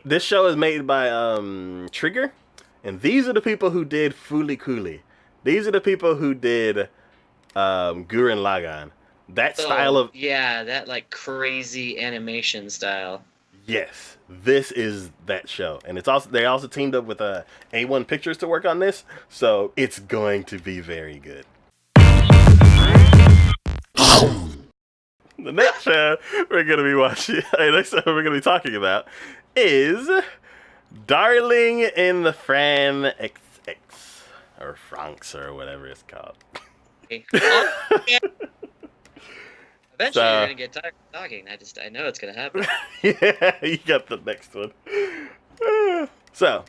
This show is made by Trigger, and these are the people who did Fooly Cooley. These are the people who did Gurren Lagann. That style Oh, of yeah, that like crazy animation style. yes, this is that show, and it's also they also teamed up with A1 Pictures to work on this, so it's going to be very good. The next show we're gonna be watching, next show we're gonna be talking about is Darling in the FranXX or FranXX or whatever it's called. Oh, yeah. Eventually, you're So gonna get tired of talking. I know it's gonna happen. yeah, you got the next one. So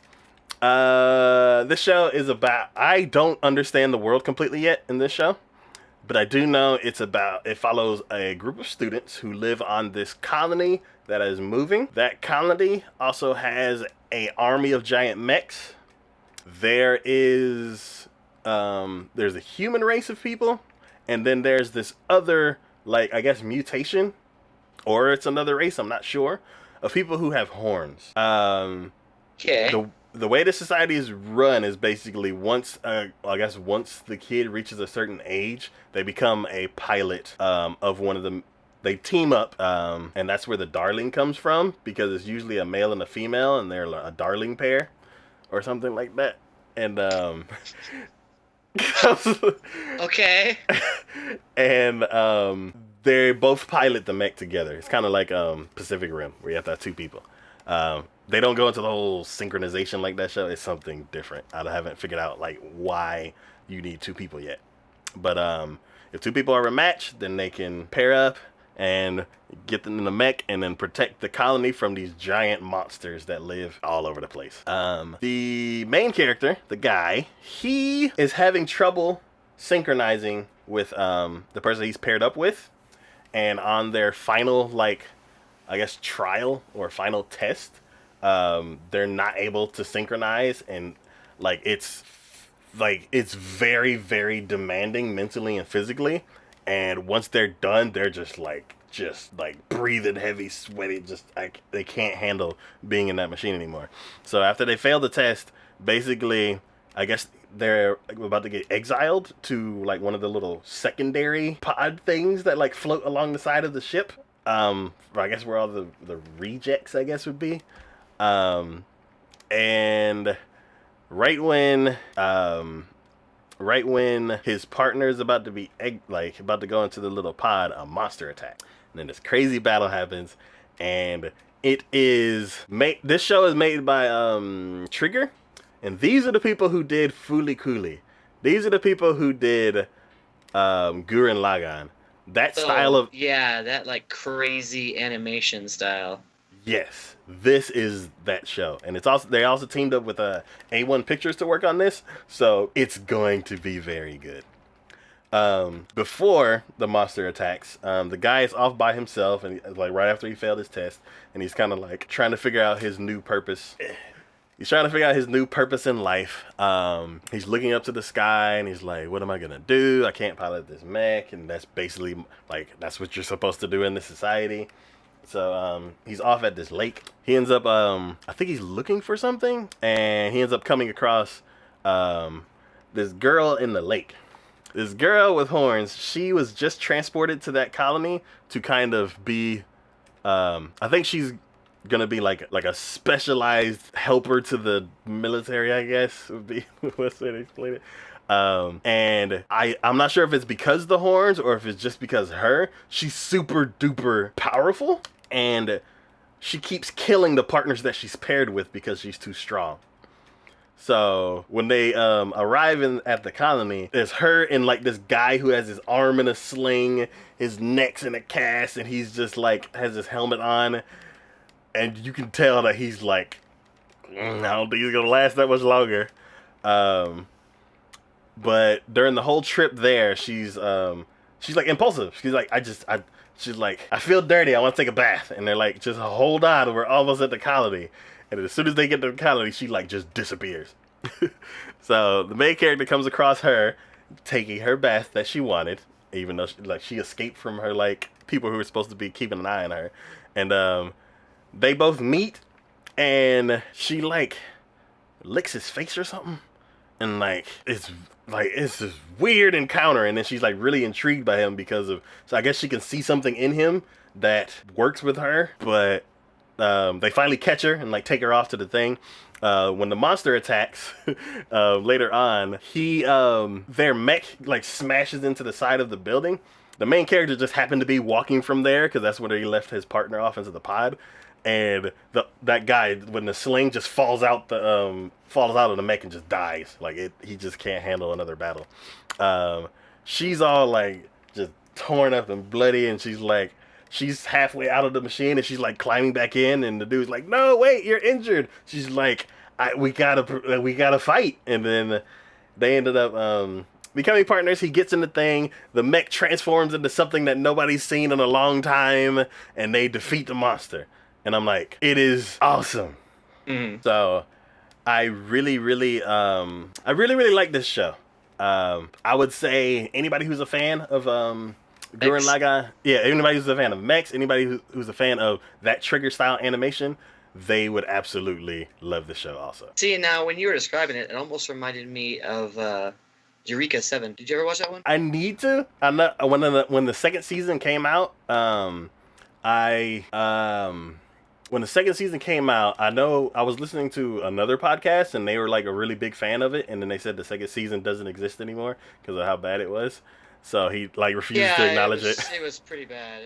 this show is about. I don't understand the world completely yet in this show, but I do know it follows a group of students who live on this colony that is moving. That colony also has a army of giant mechs. There's a human race of people, and then there's this other, like, I guess mutation, or it's another race, I'm not sure, of people who have horns. Okay. The way the society is run is basically once the kid reaches a certain age, they become a pilot of one of the. They team up, and that's where the darling comes from, because it's usually a male and a female, and they're a darling pair or something like that. And Okay. and they both pilot the mech together. It's kind of like Pacific Rim, where you have to have two people. They don't go into the whole synchronization like that show. It's something different. I haven't figured out like why you need two people yet. But if two people are a match, then they can pair up and get them in the mech and then protect the colony from these giant monsters that live all over the place. The main character, the guy, he is having trouble synchronizing with the person he's paired up with. And on their final, like, I guess, trial or final test, they're not able to synchronize. And, it's very, very demanding mentally and physically. And once they're done, they're just like breathing heavy, sweaty, just like they can't handle being in that machine anymore. So after they fail the test, basically, I guess they're about to get exiled to like one of the little secondary pod things that like float along the side of the ship. I guess where all the rejects, I guess, would be. And right when right when his partner is about to be about to go into the little pod, a monster attack, and then this crazy battle happens, and this show is made by Trigger, and these are the people who did Fooly Cooley. These are the people who did Gurren Lagann. That style Oh, of yeah, that like crazy animation style. yes, this is that show, and they also teamed up with A1 Pictures to work on this, so it's going to be very good. Before the monster attacks, the guy is off by himself, and like right after he failed his test, and he's kind of like trying to figure out his new purpose. He's trying to figure out his new purpose in life. He's looking up to the sky, and he's like, "What am I gonna do? I can't pilot this mech," and that's basically like that's what you're supposed to do in this society. So he's off at this lake. He ends up, I think he's looking for something, and he ends up coming across this girl in the lake. This girl with horns. She was just transported to that colony to kind of be. I think she's gonna be like a specialized helper to the military, I guess would be what's way to explain it. And I'm not sure if it's because of the horns or if it's just because she's super duper powerful, and she keeps killing the partners that she's paired with because she's too strong. So when they arrive at the colony, there's her and like this guy who has his arm in a sling, his neck's in a cast, and he's just like has his helmet on, and you can tell that he's like, I don't think he's gonna last that much longer. But during the whole trip there, she's like impulsive. She's like, I feel dirty. I want to take a bath, and they're like, just hold on, we're almost at the colony. And as soon as they get to the colony, she like just disappears. So the main character comes across her taking her bath that she wanted, even though she escaped from her like people who were supposed to be keeping an eye on her, and they both meet, and she like licks his face or something, and it's this weird encounter, and then she's like really intrigued by him because of, so I guess she can see something in him that works with her, but they finally catch her and like take her off to the thing. When the monster attacks later on, their mech like smashes into the side of the building. The main character just happened to be walking from there because that's where he left his partner off into the pod, and that guy, when the sling just falls out of the mech and just dies. Like he just can't handle another battle. She's all like just torn up and bloody, and she's halfway out of the machine, and she's like climbing back in, and the dude's like, "No, wait, you're injured." She's like, we gotta fight," and then they ended up becoming partners. He gets in the thing, the mech transforms into something that nobody's seen in a long time, and they defeat the monster. And I'm like, it is awesome. Mm-hmm. So I really like this show. I would say anybody who's a fan of Gurren Lagann, yeah, anybody who's a fan of mechs, anybody who's a fan of that trigger style animation, they would absolutely love the show also. See, now when you were describing it, it almost reminded me of Eureka 7. Did you ever watch that one? I need to. I'm not, when the second season came out, when the second season came out, I know I was listening to another podcast, and they were like a really big fan of it, and then they said the second season doesn't exist anymore because of how bad it was. So he like refused to acknowledge it. It was pretty bad.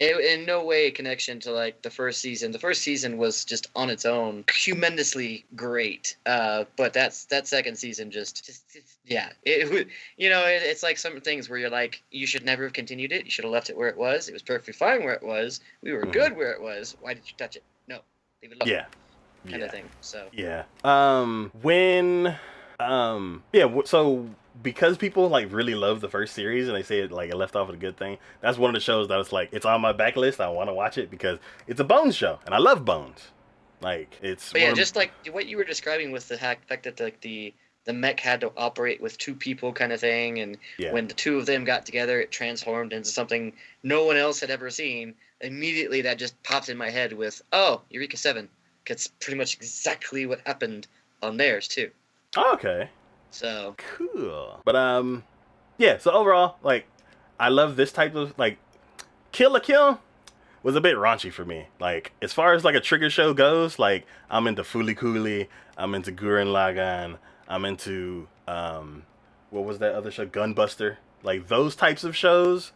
In no way a connection to like the first season. The first season was just on its own tremendously great. But that second season just yeah. It's like some things where you're like, you should never have continued it. You should have left it where it was. It was perfectly fine where it was. We were good where it was. Why did you touch it? No, leave it alone. Yeah. Kind of thing. So yeah. So because people like really love the first series and they say it like it left off with a good thing, that's one of the shows that it's like it's on my backlist. I want to watch it because it's a Bones show and I love Bones. Like it's. But yeah, just like what you were describing with the fact that like the mech had to operate with two people kind of thing, and when the two of them got together, it transformed into something no one else had ever seen. Immediately, that just popped in my head with Eureka 7. That's pretty much exactly what happened on theirs too. Oh, okay. So cool. But yeah, so overall, like I love this type of like Kill la Kill was a bit raunchy for me. Like as far as like a trigger show goes, like I'm into Fooly Cooly, I'm into Gurren Lagann, I'm into what was that other show? Gunbuster. Like those types of shows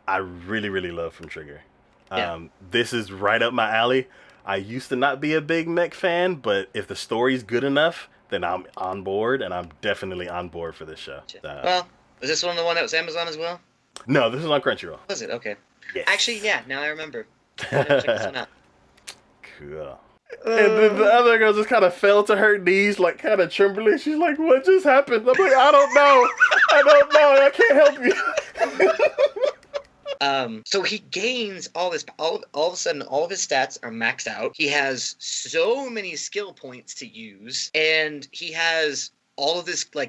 I really love from Trigger. This is right up my alley. I used to not be a big mech fan, but if the story's good enough, then I'm on board, and I'm definitely on board for this show. Well, was this one the one that was Amazon as well? No, this is on Crunchyroll. Was it? Okay. Yes. Actually, yeah, now I remember. Check this one out. Cool. And then the other girl just kind of fell to her knees, like kind of trembling. She's like, "What just happened?" I'm like, "I don't know. I can't help you." So he gains all this. All of a sudden, all of his stats are maxed out. He has so many skill points to use, and he has all of this like